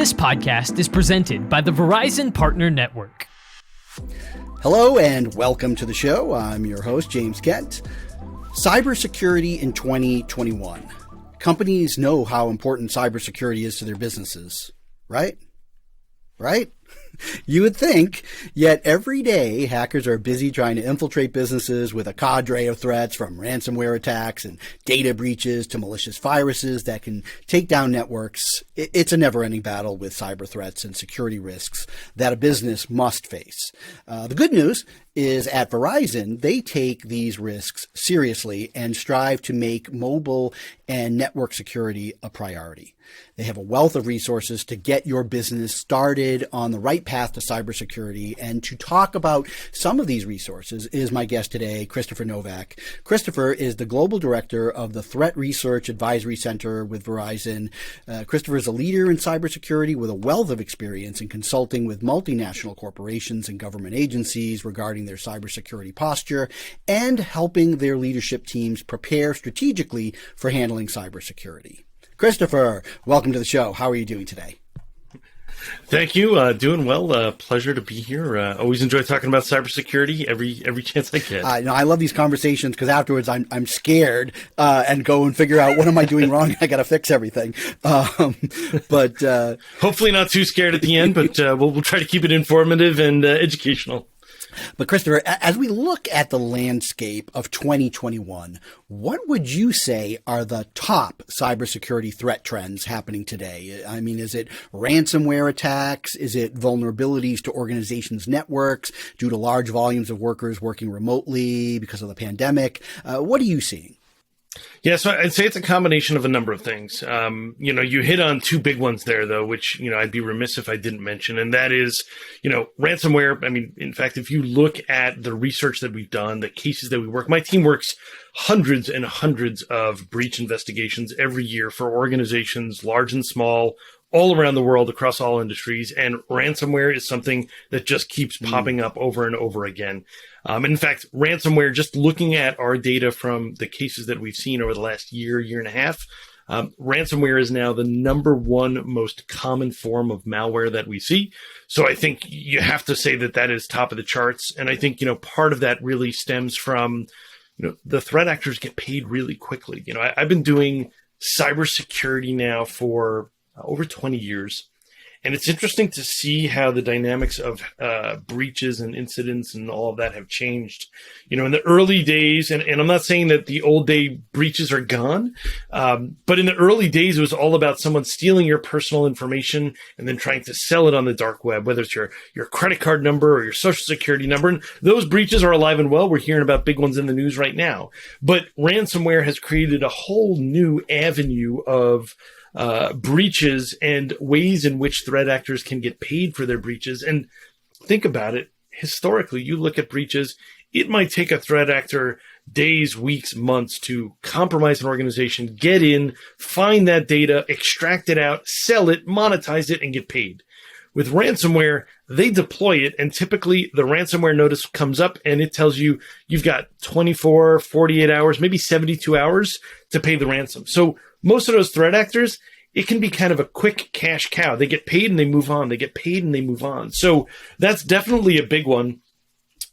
This podcast is presented by the Verizon Partner Network. Hello and welcome to the show. I'm your host, James Kent. Cybersecurity in 2021. Companies know how important cybersecurity is to their businesses, right? Right? You would think, yet every day hackers are busy trying to infiltrate businesses with a cadre of threats, from ransomware attacks and data breaches to malicious viruses that can take down networks. It's a never-ending battle with cyber threats and security risks that a business must face. The good news is at Verizon, they take these risks seriously and strive to make mobile and network security a priority. They have a wealth of resources to get your business started on the right path to cybersecurity. And to talk about some of these resources is my guest today, Christopher Novak. Christopher is the Global Director of the Threat Research Advisory Center with Verizon. Christopher is a leader in cybersecurity with a wealth of experience in consulting with multinational corporations and government agencies regarding their cybersecurity posture and helping their leadership teams prepare strategically for handling cybersecurity. Christopher, welcome to the show. How are you doing today? Thank you. Doing well. Pleasure to be here. Always enjoy talking about cybersecurity every chance I get. I love these conversations because afterwards I'm scared and go and figure out what am I doing wrong. I got to fix everything. But hopefully not too scared at the end. But we'll try to keep it informative and educational. But Christopher, as we look at the landscape of 2021, what would you say are the top cybersecurity threat trends happening today? I mean, is it ransomware attacks? Is it vulnerabilities to organizations' networks due to large volumes of workers working remotely because of the pandemic? What are you seeing? Yeah, so I'd say it's a combination of a number of things. You hit on two big ones there, though, which, I'd be remiss if I didn't mention. And that is, ransomware. I mean, in fact, if you look at the research that we've done, the cases that we work, my team works hundreds and hundreds of breach investigations every year for organizations, large and small, all around the world, across all industries. And ransomware is something that just keeps popping up over and over again. In fact, ransomware, just looking at our data from the cases that we've seen over the last year and a half, ransomware is now the number one most common form of malware that we see. So I think you have to say that is top of the charts. And I think, part of that really stems from, the threat actors get paid really quickly. I've been doing cybersecurity now for over 20 years. And it's interesting to see how the dynamics of breaches and incidents and all of that have changed. In the early days, and I'm not saying that the old day breaches are gone, but in the early days, it was all about someone stealing your personal information and then trying to sell it on the dark web, whether it's your credit card number or your social security number. And those breaches are alive and well. We're hearing about big ones in the news right now. But ransomware has created a whole new avenue of breaches and ways in which threat actors can get paid for their breaches. And think about it. Historically, you look at breaches, it might take a threat actor days, weeks, months to compromise an organization, get in, find that data, extract it out, sell it, monetize it, and get paid. With ransomware, they deploy it, and typically the ransomware notice comes up and it tells you you've got 24, 48 hours, maybe 72 hours to pay the ransom. So most of those threat actors, it can be kind of a quick cash cow. They get paid and they move on. They get paid and they move on. So that's definitely a big one.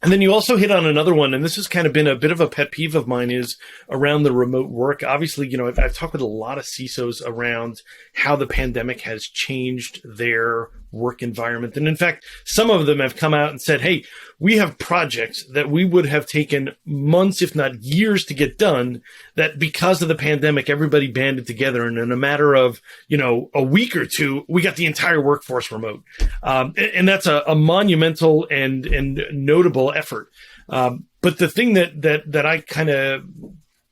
And then you also hit on another one, and this has kind of been a bit of a pet peeve of mine, is around the remote work. Obviously, I've talked with a lot of CISOs around how the pandemic has changed their work environment. And in fact, some of them have come out and said, hey, we have projects that we would have taken months, if not years, to get done, that because of the pandemic, everybody banded together. And in a matter of, a week or two, we got the entire workforce remote. And that's a monumental and notable effort. But the thing that I kind of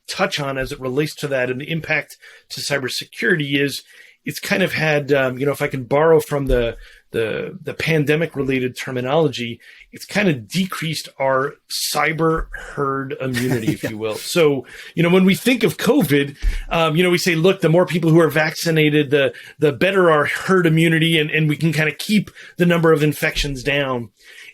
touch on as it relates to that and the impact to cybersecurity is it's kind of had, if I can borrow from the the pandemic related terminology, it's kind of decreased our cyber herd immunity, if you will. So, when we think of COVID, we say, look, the more people who are vaccinated, the better our herd immunity, and we can kind of keep the number of infections down.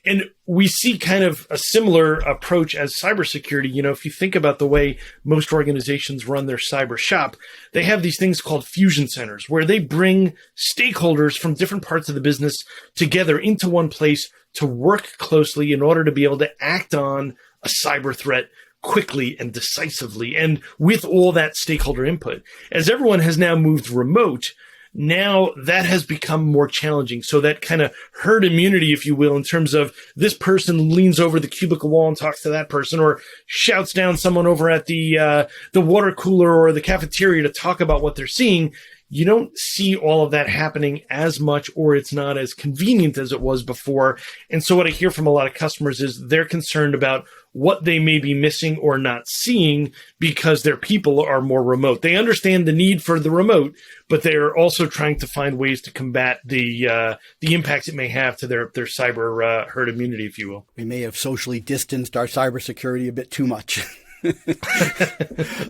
And we see kind of a similar approach as cybersecurity. If you think about the way most organizations run their cyber shop, they have these things called fusion centers where they bring stakeholders from different parts of the business together into one place to work closely in order to be able to act on a cyber threat quickly and decisively, and with all that stakeholder input. As everyone has now moved remote, now that has become more challenging. So that kind of herd immunity, if you will, in terms of this person leans over the cubicle wall and talks to that person, or shouts down someone over at the water cooler or the cafeteria to talk about what they're seeing. You don't see all of that happening as much, or it's not as convenient as it was before. And so what I hear from a lot of customers is they're concerned about what they may be missing or not seeing because their people are more remote. They understand the need for the remote, but they're also trying to find ways to combat the impacts it may have to their cyber herd immunity, if you will. We may have socially distanced our cybersecurity a bit too much.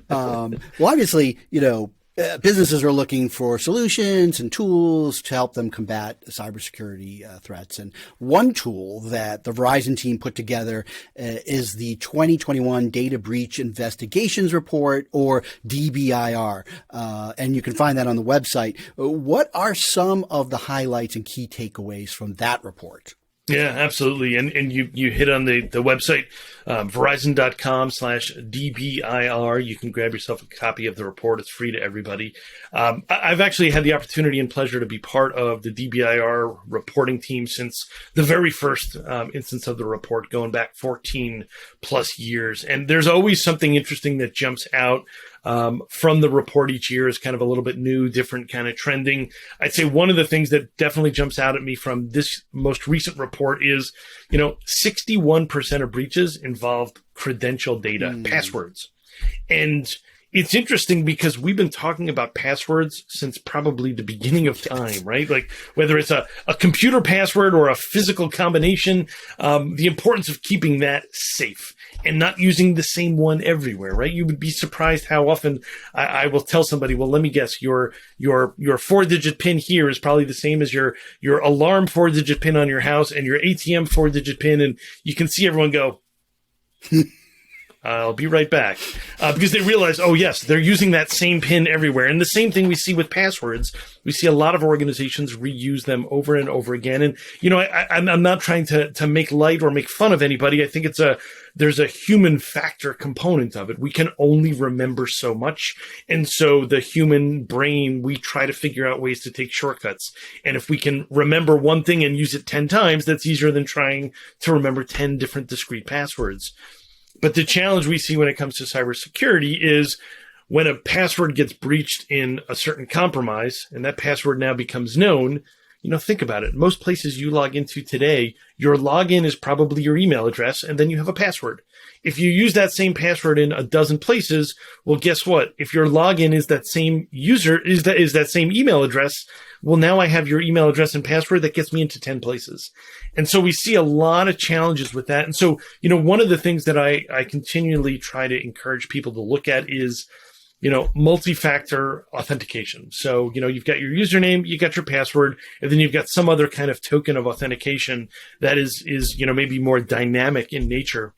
Well, obviously, businesses are looking for solutions and tools to help them combat cybersecurity threats. And one tool that the Verizon team put together is the 2021 Data Breach Investigations Report, or DBIR. And you can find that on the website. What are some of the highlights and key takeaways from that report? Yeah, absolutely. And you hit on the website, verizon.com/DBIR. You can grab yourself a copy of the report. It's free to everybody. I've actually had the opportunity and pleasure to be part of the DBIR reporting team since the very first instance of the report, going back 14 plus years. And there's always something interesting that jumps out from the report each year is kind of a little bit new, different kind of trending. I'd say one of the things that definitely jumps out at me from this most recent report is, 61% of breaches involved credential data, passwords. And it's interesting because we've been talking about passwords since probably the beginning of time, right? Like whether it's a computer password or a physical combination, the importance of keeping that safe and not using the same one everywhere, right? You would be surprised how often I will tell somebody, well, let me guess, your 4-digit PIN here is probably the same as your alarm 4-digit PIN on your house and your ATM 4-digit PIN. And you can see everyone go, I'll be right back. Because they realize, oh, yes, they're using that same PIN everywhere. And the same thing we see with passwords. We see a lot of organizations reuse them over and over again. And, I'm not trying to make light or make fun of anybody. I think there's a human factor component of it. We can only remember so much. And so the human brain, we try to figure out ways to take shortcuts. And if we can remember one thing and use it 10 times, that's easier than trying to remember 10 different discrete passwords. But the challenge we see when it comes to cybersecurity is when a password gets breached in a certain compromise and that password now becomes known, think about it. Most places you log into today, your login is probably your email address, and then you have a password. If you use that same password in a dozen places, well, guess what? If your login is that same user, is that same email address, well, now I have your email address and password that gets me into 10 places. And so we see a lot of challenges with that. And so, one of the things that I continually try to encourage people to look at is, multi-factor authentication. So, you've got your username, you got your password, and then you've got some other kind of token of authentication that is, maybe more dynamic in nature.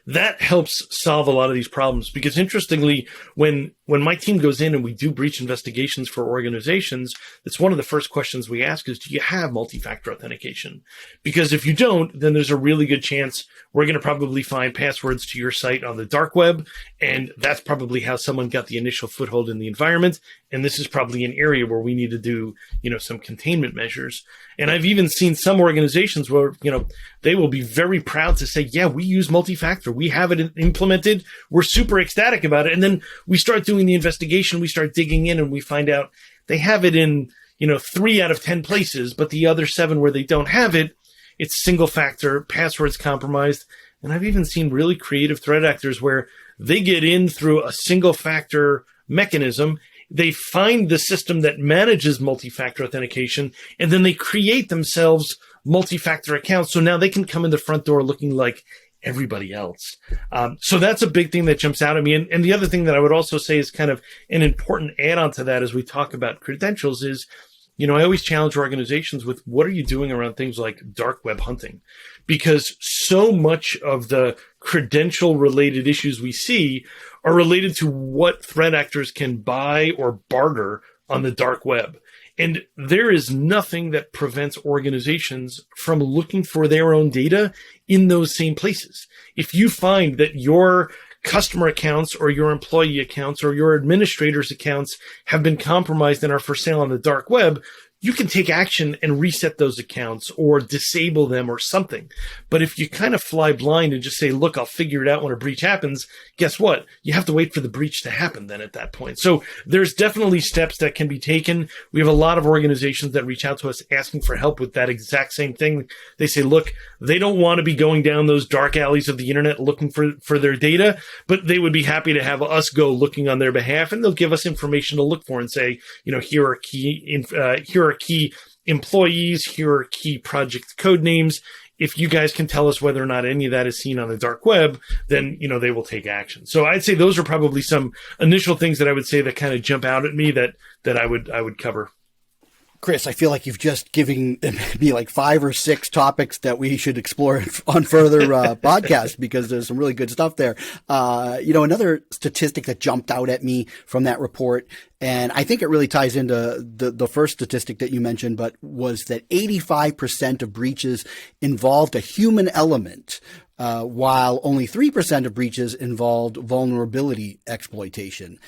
That helps solve a lot of these problems because interestingly, when my team goes in and we do breach investigations for organizations, it's one of the first questions we ask is, do you have multi-factor authentication? Because if you don't, then there's a really good chance we're going to probably find passwords to your site on the dark web. And that's probably how someone got the initial foothold in the environment. And this is probably an area where we need to do, some containment measures. And I've even seen some organizations where, they will be very proud to say, yeah, we use multi-factor. We have it implemented. We're super ecstatic about it. And then we start doing the investigation. We start digging in and we find out they have it in, 3 out of 10 places, but the other 7 where they don't have it, it's single factor, passwords compromised. And I've even seen really creative threat actors where they get in through a single factor mechanism they find the system that manages multi-factor authentication, and then they create themselves multi-factor accounts. So now they can come in the front door looking like everybody else. So that's a big thing that jumps out at me. And the other thing that I would also say is kind of an important add-on to that as we talk about credentials is, I always challenge organizations with what are you doing around things like dark web hunting? Because so much of the credential related issues we see are related to what threat actors can buy or barter on the dark web. And there is nothing that prevents organizations from looking for their own data in those same places. If you find that your customer accounts or your employee accounts or your administrators' accounts have been compromised and are for sale on the dark web, you can take action and reset those accounts or disable them or something. But if you kind of fly blind and just say, look, I'll figure it out when a breach happens, guess what? You have to wait for the breach to happen then at that point. So there's definitely steps that can be taken. We have a lot of organizations that reach out to us asking for help with that exact same thing. They say, look, they don't want to be going down those dark alleys of the internet looking for their data, but they would be happy to have us go looking on their behalf, and they'll give us information to look for and say, here are key employees, here are key project code names. If you guys can tell us whether or not any of that is seen on the dark web, then, they will take action. So I'd say those are probably some initial things that I would say that kind of jump out at me that I would cover. Chris, I feel like you've just given me like 5 or 6 topics that we should explore on further podcasts, because there's some really good stuff there. Another statistic that jumped out at me from that report, and I think it really ties into the first statistic that you mentioned, but was that 85% of breaches involved a human element, while only 3% of breaches involved vulnerability exploitation.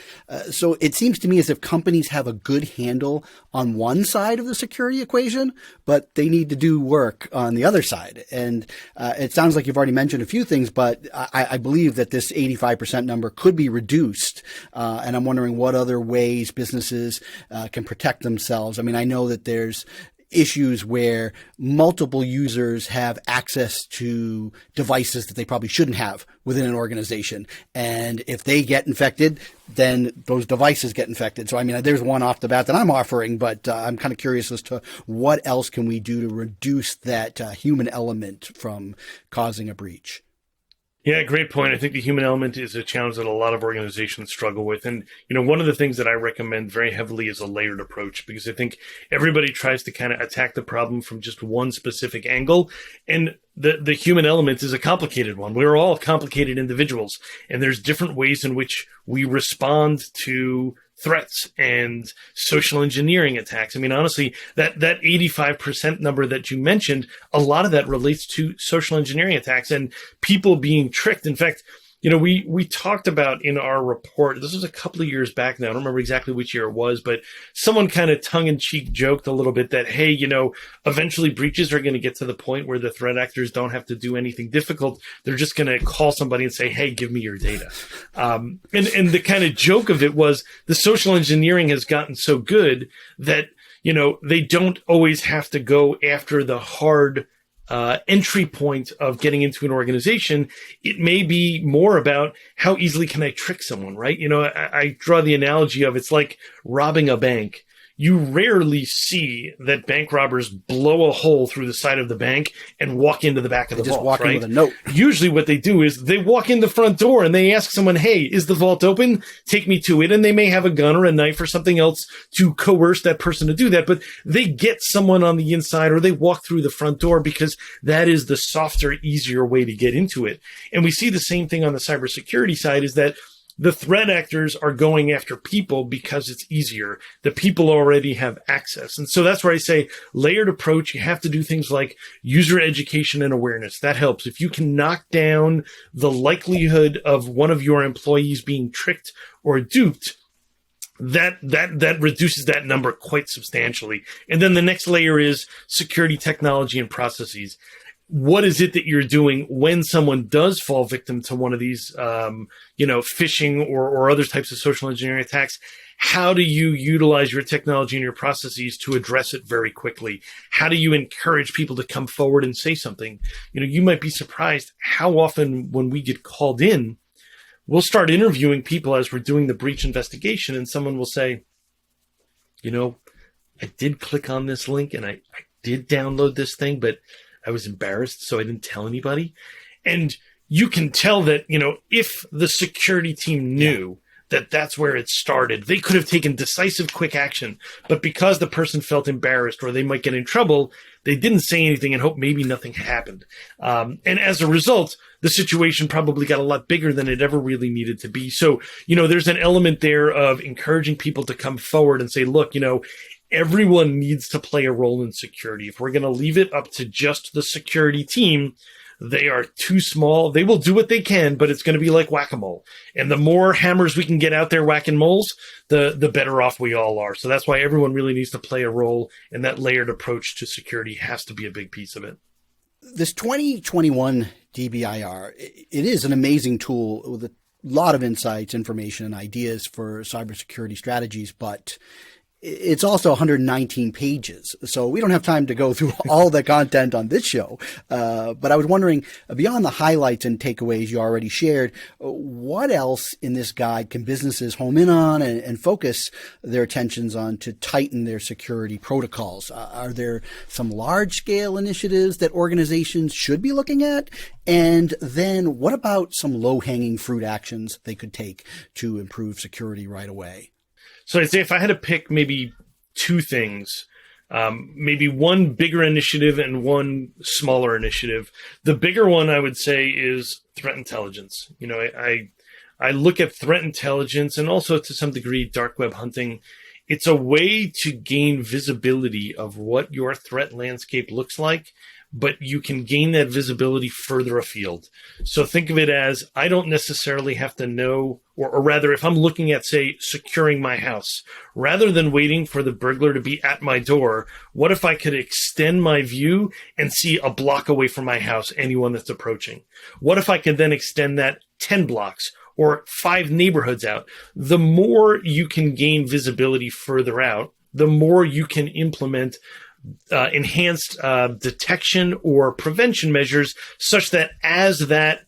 So it seems to me as if companies have a good handle on one side of the security equation, but they need to do work on the other side. And it sounds like you've already mentioned a few things, but I believe that this 85% number could be reduced. And I'm wondering what other ways businesses can protect themselves. I mean, I know that there's issues where multiple users have access to devices that they probably shouldn't have within an organization. And if they get infected, then those devices get infected. So, I mean, there's one off the bat that I'm offering, but I'm kind of curious as to what else can we do to reduce that human element from causing a breach. Yeah, great point. I think the human element is a challenge that a lot of organizations struggle with. And, one of the things that I recommend very heavily is a layered approach, because I think everybody tries to kind of attack the problem from just one specific angle. And the human element is a complicated one. We're all complicated individuals, and there's different ways in which we respond to threats and social engineering attacks. I mean, honestly, that 85% number that you mentioned, a lot of that relates to social engineering attacks and people being tricked. In fact, we talked about in our report, this was a couple of years back now, I don't remember exactly which year it was, but someone kind of tongue-in-cheek joked a little bit that, hey, eventually breaches are going to get to the point where the threat actors don't have to do anything difficult. They're just going to call somebody and say, hey, give me your data. And the kind of joke of it was the social engineering has gotten so good that, they don't always have to go after the hard entry point of getting into an organization. It may be more about how easily can I trick someone, right? I draw the analogy of it's like robbing a bank. You rarely see that bank robbers blow a hole through the side of the bank and walk into the back of the vault, walk in right? with a note. Usually what they do is they walk in the front door and they ask someone, hey, is the vault open? Take me to it. And they may have a gun or a knife or something else to coerce that person to do that. But they get someone on the inside, or they walk through the front door, because that is the softer, easier way to get into it. And we see the same thing on the cybersecurity side, is that the threat actors are going after people because it's easier. The people already have access. And so that's where I say layered approach. You have to do things like user education and awareness. That helps. If you can knock down the likelihood of one of your employees being tricked or duped, that reduces that number quite substantially. And then the next layer is security technology and processes. What is it that you're doing when someone does fall victim to one of these, phishing or other types of social engineering attacks? How do you utilize your technology and your processes to address it very quickly? How do you encourage people to come forward and say something? You might be surprised how often when we get called in, we'll start interviewing people as we're doing the breach investigation, and someone will say, I did click on this link and I did download this thing, but I was embarrassed, so I didn't tell anybody. And you can tell that, if the security team knew that that's where it started, they could have taken decisive, quick action. But because the person felt embarrassed or they might get in trouble, they didn't say anything and hope maybe nothing happened. And as a result, the situation probably got a lot bigger than it ever really needed to be. So, there's an element there of encouraging people to come forward and say, look, everyone needs to play a role in security. If we're going to leave it up to just the security team, they are too small. They will do what they can, but it's going to be like whack-a-mole. And the more hammers we can get out there whacking moles, the better off we all are. So that's why everyone really needs to play a role, and that layered approach to security has to be a big piece of it. This 2021 DBIR, it is an amazing tool with a lot of insights, information, and ideas for cybersecurity strategies, but it's also 119 pages, so we don't have time to go through all the content on this show. But I was wondering, beyond the highlights and takeaways you already shared, what else in this guide can businesses home in on and focus their attentions on to tighten their security protocols? Are there some large-scale initiatives that organizations should be looking at? And then what about some low-hanging fruit actions they could take to improve security right away? So I'd say if I had to pick maybe two things, maybe one bigger initiative and one smaller initiative, the bigger one I would say is threat intelligence. I look at threat intelligence and also to some degree dark web hunting. It's a way to gain visibility of what your threat landscape looks like, but you can gain that visibility further afield. So think of it as I don't necessarily have to know, or rather, if I'm looking at, say, securing my house, rather than waiting for the burglar to be at my door, what if I could extend my view and see a block away from my house anyone that's approaching? What if I could then extend that 10 blocks or 5 neighborhoods out? The more you can gain visibility further out, the more you can implement enhanced detection or prevention measures such that as that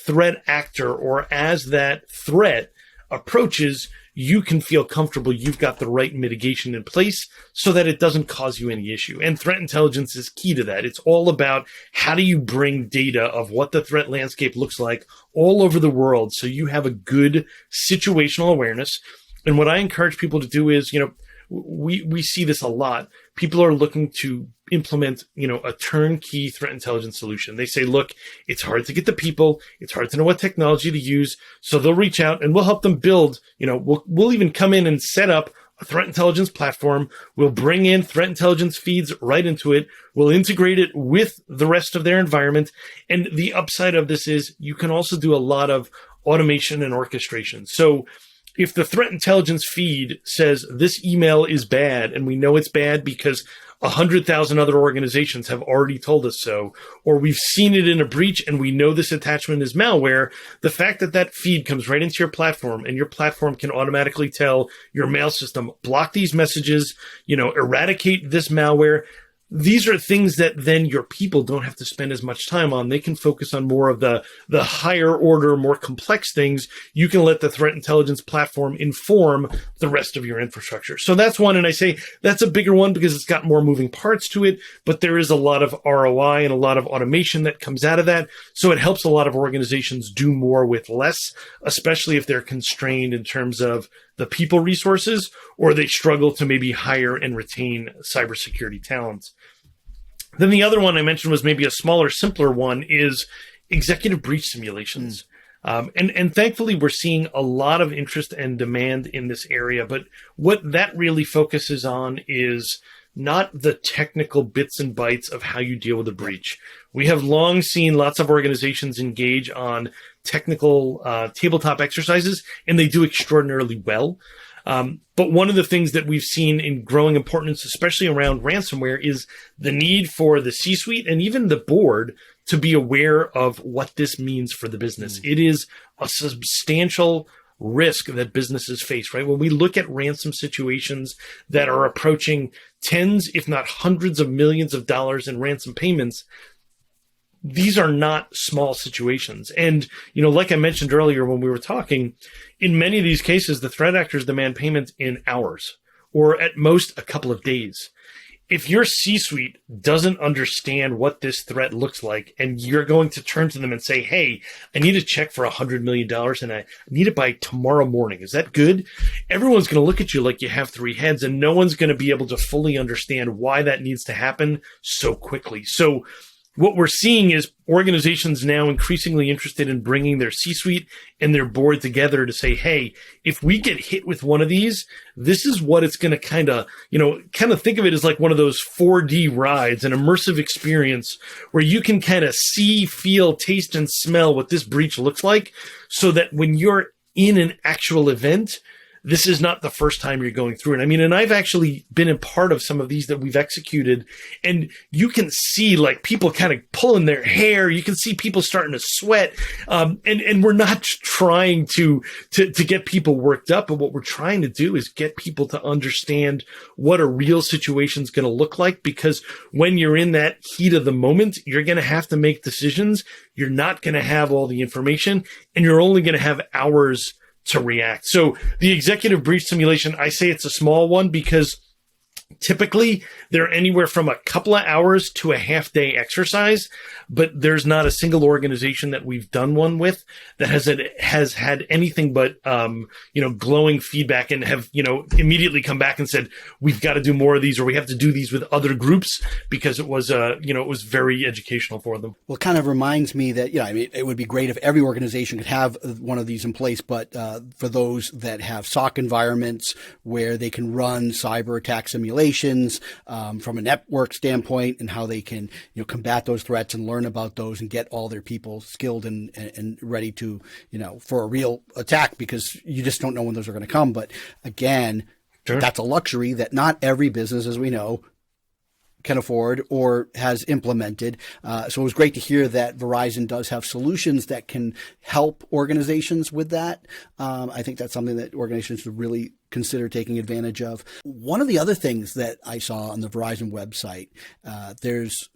threat actor or as that threat approaches, you can feel comfortable you've got the right mitigation in place so that it doesn't cause you any issue. And threat intelligence is key to that. It's all about how do you bring data of what the threat landscape looks like all over the world so you have a good situational awareness. And what I encourage people to do is, we see this a lot. People are looking to implement, a turnkey threat intelligence solution. They say, look, it's hard to get the people. It's hard to know what technology to use. So they'll reach out and we'll help them build, we'll even come in and set up a threat intelligence platform. We'll bring in threat intelligence feeds right into it. We'll integrate it with the rest of their environment. And the upside of this is you can also do a lot of automation and orchestration. So if the threat intelligence feed says this email is bad, and we know it's bad because 100,000 other organizations have already told us so, or we've seen it in a breach and we know this attachment is malware, the fact that that feed comes right into your platform and your platform can automatically tell your mail system, block these messages, eradicate this malware. These are things that then your people don't have to spend as much time on. They can focus on more of the higher order, more complex things. You can let the threat intelligence platform inform the rest of your infrastructure. So that's one. And I say that's a bigger one because it's got more moving parts to it, but there is a lot of ROI and a lot of automation that comes out of that. So it helps a lot of organizations do more with less, especially if they're constrained in terms of the people resources, or they struggle to maybe hire and retain cybersecurity talent. Then the other one I mentioned was maybe a smaller, simpler one is executive breach simulations. And thankfully, we're seeing a lot of interest and demand in this area. But what that really focuses on is not the technical bits and bytes of how you deal with a breach. We have long seen lots of organizations engage on technical tabletop exercises, and they do extraordinarily well. But one of the things that we've seen in growing importance, especially around ransomware, is the need for the C-suite and even the board to be aware of what this means for the business. It is a substantial risk that businesses face, right? When we look at ransom situations that are approaching tens, if not hundreds of millions of dollars in ransom payments, these are not small situations. And, like I mentioned earlier when we were talking, in many of these cases, the threat actors demand payment in hours or at most a couple of days. If your C-suite doesn't understand what this threat looks like, and you're going to turn to them and say, hey, I need a check for $100 million and I need it by tomorrow morning. Is that good? Everyone's going to look at you like you have three heads, and no one's going to be able to fully understand why that needs to happen so quickly. So what we're seeing is organizations now increasingly interested in bringing their C-suite and their board together to say, hey, if we get hit with one of these, this is what it's going to kind of think of it as like one of those 4D rides, an immersive experience where you can kind of see, feel, taste, and smell what this breach looks like, so that when you're in an actual event, this is not the first time you're going through it. I mean, and I've actually been a part of some of these that we've executed, and you can see like people kind of pulling their hair. You can see people starting to sweat. And we're not trying to get people worked up, but what we're trying to do is get people to understand what a real situation is going to look like, because when you're in that heat of the moment, you're going to have to make decisions. You're not going to have all the information, and you're only going to have hours to react. So the executive breach simulation, I say it's a small one because typically they're anywhere from a couple of hours to a half-day exercise, but there's not a single organization that we've done one with that has had anything but glowing feedback, and have immediately come back and said, we've got to do more of these, or we have to do these with other groups, because it was very educational for them. Well, it kind of reminds me that it would be great if every organization could have one of these in place, but for those that have SOC environments where they can run cyber attack simulations from a network standpoint, and how they can combat those threats and learn about those and get all their people skilled and ready to for a real attack, because you just don't know when those are going to come. But again, sure, that's a luxury that not every business, as we know, can afford or has implemented. So it was great to hear that Verizon does have solutions that can help organizations with that. I think that's something that organizations should really consider taking advantage of. One of the other things that I saw on the Verizon website, there's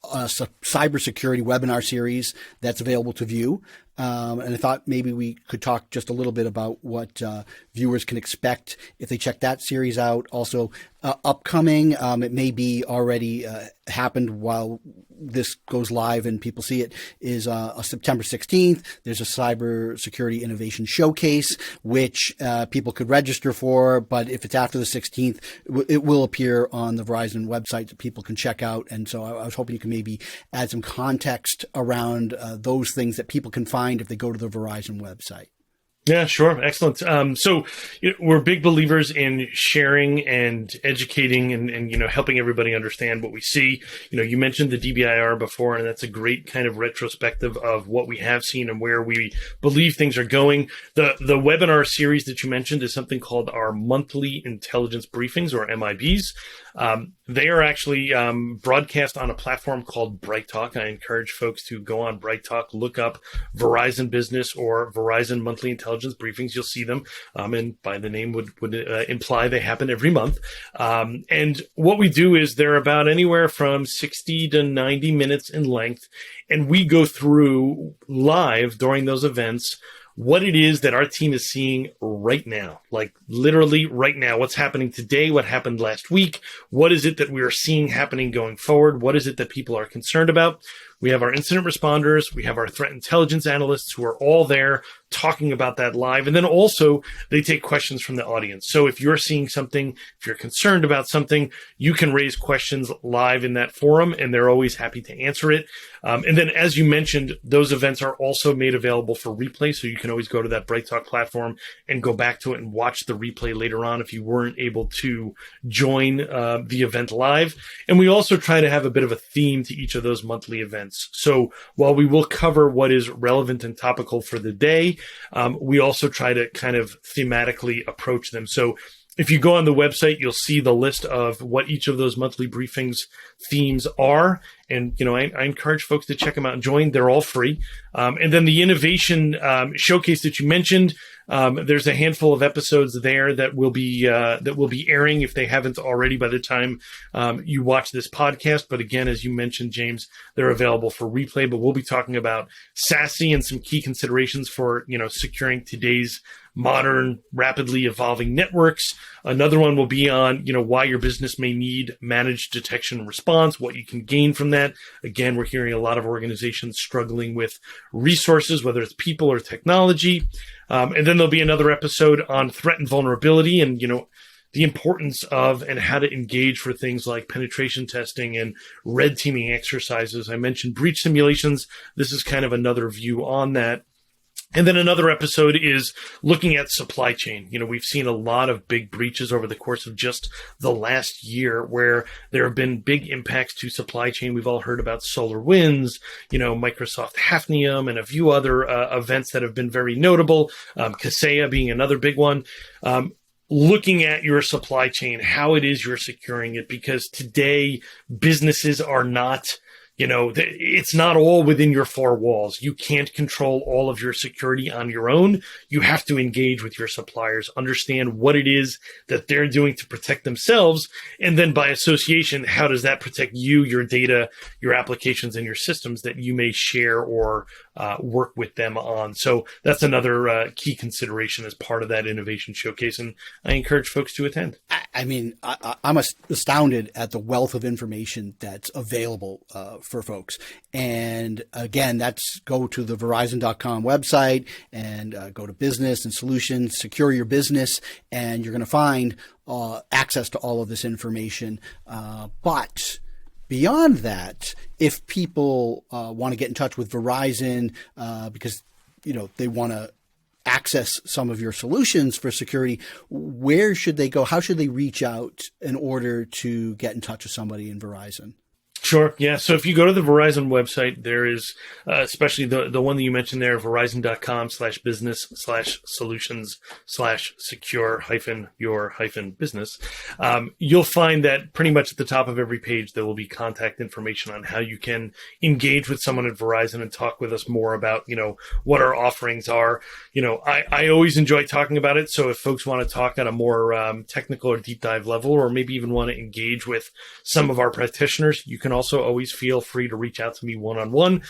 a cybersecurity webinar series that's available to view. And I thought maybe we could talk just a little bit about what viewers can expect if they check that series out. Also, upcoming, it may be already happened while this goes live and people see it, is September 16th. There's a cybersecurity innovation showcase, which people could register for. But if it's after the 16th, it will appear on the Verizon website that people can check out. And so I was hoping you can maybe add some context around those things that people can find if they go to the Verizon website. Yeah, sure. Excellent. So we're big believers in sharing and educating and helping everybody understand what we see. You mentioned the DBIR before, and that's a great kind of retrospective of what we have seen and where we believe things are going. The webinar series that you mentioned is something called our monthly intelligence briefings, or MIBs. They are actually broadcast on a platform called Bright Talk. I encourage folks to go on Bright Talk, look up Verizon Business or Verizon Monthly Intelligence Briefings. You'll see them, and by the name would imply they happen every month. And what we do is they're about anywhere from 60 to 90 minutes in length, and we go through live during those events what it is that our team is seeing right now, like literally right now, what's happening today, what happened last week, what is it that we are seeing happening going forward, what is it that people are concerned about. We have our incident responders, we have our threat intelligence analysts who are all there talking about that live. And then also they take questions from the audience. So if you're seeing something, if you're concerned about something, you can raise questions live in that forum, and they're always happy to answer it. And then, as you mentioned, those events are also made available for replay. So you can always go to that Bright Talk platform and go back to it and watch the replay later on if you weren't able to join the event live. And we also try to have a bit of a theme to each of those monthly events. So while we will cover what is relevant and topical for the day, we also try to kind of thematically approach them. So if you go on the website, you'll see the list of what each of those monthly briefings themes are. And, I encourage folks to check them out and join. They're all free. And then the innovation showcase that you mentioned, there's a handful of episodes there that will be airing if they haven't already by the time you watch this podcast. But again, as you mentioned, James, they're available for replay. But we'll be talking about SASE and some key considerations for securing today's modern, rapidly evolving networks. Another one will be on, why your business may need managed detection and response, what you can gain from that. Again, we're hearing a lot of organizations struggling with resources, whether it's people or technology. And then there'll be another episode on threat and vulnerability and, the importance of and how to engage for things like penetration testing and red teaming exercises. I mentioned breach simulations. This is kind of another view on that. And then another episode is looking at supply chain. We've seen a lot of big breaches over the course of just the last year where there have been big impacts to supply chain. We've all heard about SolarWinds, Microsoft Hafnium, and a few other events that have been very notable. Kaseya being another big one. Looking at your supply chain, how it is you're securing it, because today businesses are not, it's not all within your four walls. You can't control all of your security on your own. You have to engage with your suppliers, understand what it is that they're doing to protect themselves. And then by association, how does that protect you, your data, your applications, and your systems that you may share or work with them on? So that's another key consideration as part of that innovation showcase. And I encourage folks to attend. I'm astounded at the wealth of information that's available for folks. And again, that's go to the Verizon.com website and go to business and solutions, secure your business, and you're going to find access to all of this information. But beyond that, if people want to get in touch with Verizon because they want to access some of your solutions for security, where should they go? How should they reach out in order to get in touch with somebody in Verizon? Sure. Yeah. So if you go to the Verizon website, there is especially the one that you mentioned there, verizon.com/business/solutions/secure-your-business. You'll find that pretty much at the top of every page, there will be contact information on how you can engage with someone at Verizon and talk with us more about, what our offerings are. I always enjoy talking about it. So if folks want to talk on a more technical or deep dive level, or maybe even want to engage with some of our practitioners, you can also always feel free to reach out to me one-on-one.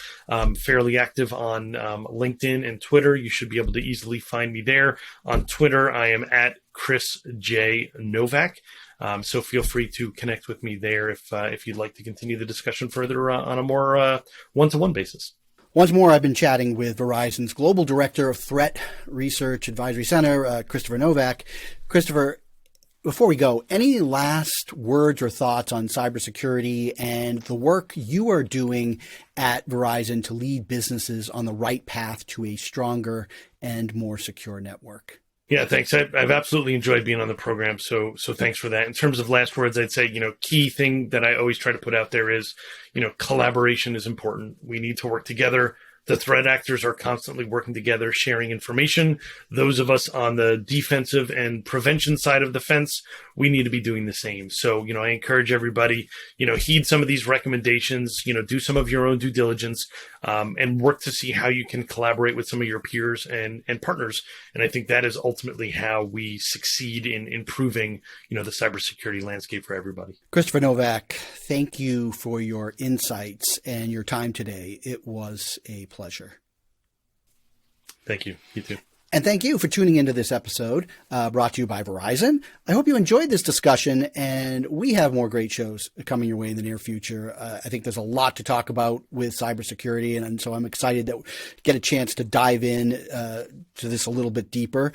Fairly active on LinkedIn and Twitter. You should be able to easily find me there. On Twitter, I am at Chris J. Novak. So feel free to connect with me there if you'd like to continue the discussion further on a more one-to-one basis. Once more, I've been chatting with Verizon's Global Director of Threat Research Advisory Center, Christopher Novak. Christopher, before we go, any last words or thoughts on cybersecurity and the work you are doing at Verizon to lead businesses on the right path to a stronger and more secure network? Yeah, thanks. I've absolutely enjoyed being on the program. So thanks for that. In terms of last words, I'd say, key thing that I always try to put out there is, collaboration is important. We need to work together. The threat actors are constantly working together, sharing information. Those of us on the defensive and prevention side of the fence, we need to be doing the same. So, I encourage everybody, heed some of these recommendations, do some of your own due diligence, and work to see how you can collaborate with some of your peers and partners. And I think that is ultimately how we succeed in improving, the cybersecurity landscape for everybody. Christopher Novak, thank you for your insights and your time today. It was a pleasure. Thank you. You too. And thank you for tuning into this episode brought to you by Verizon. I hope you enjoyed this discussion, and we have more great shows coming your way in the near future. I think there's a lot to talk about with cybersecurity, and so I'm excited that we get a chance to dive in to this a little bit deeper.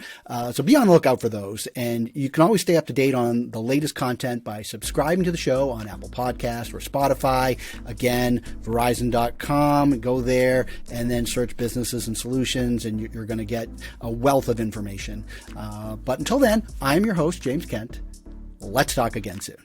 So be on the lookout for those. And you can always stay up to date on the latest content by subscribing to the show on Apple Podcasts or Spotify. Again, Verizon.com, go there and then search businesses and solutions, and you're going to get a wealth of information. But until then, I'm your host, James Kent. Let's talk again soon.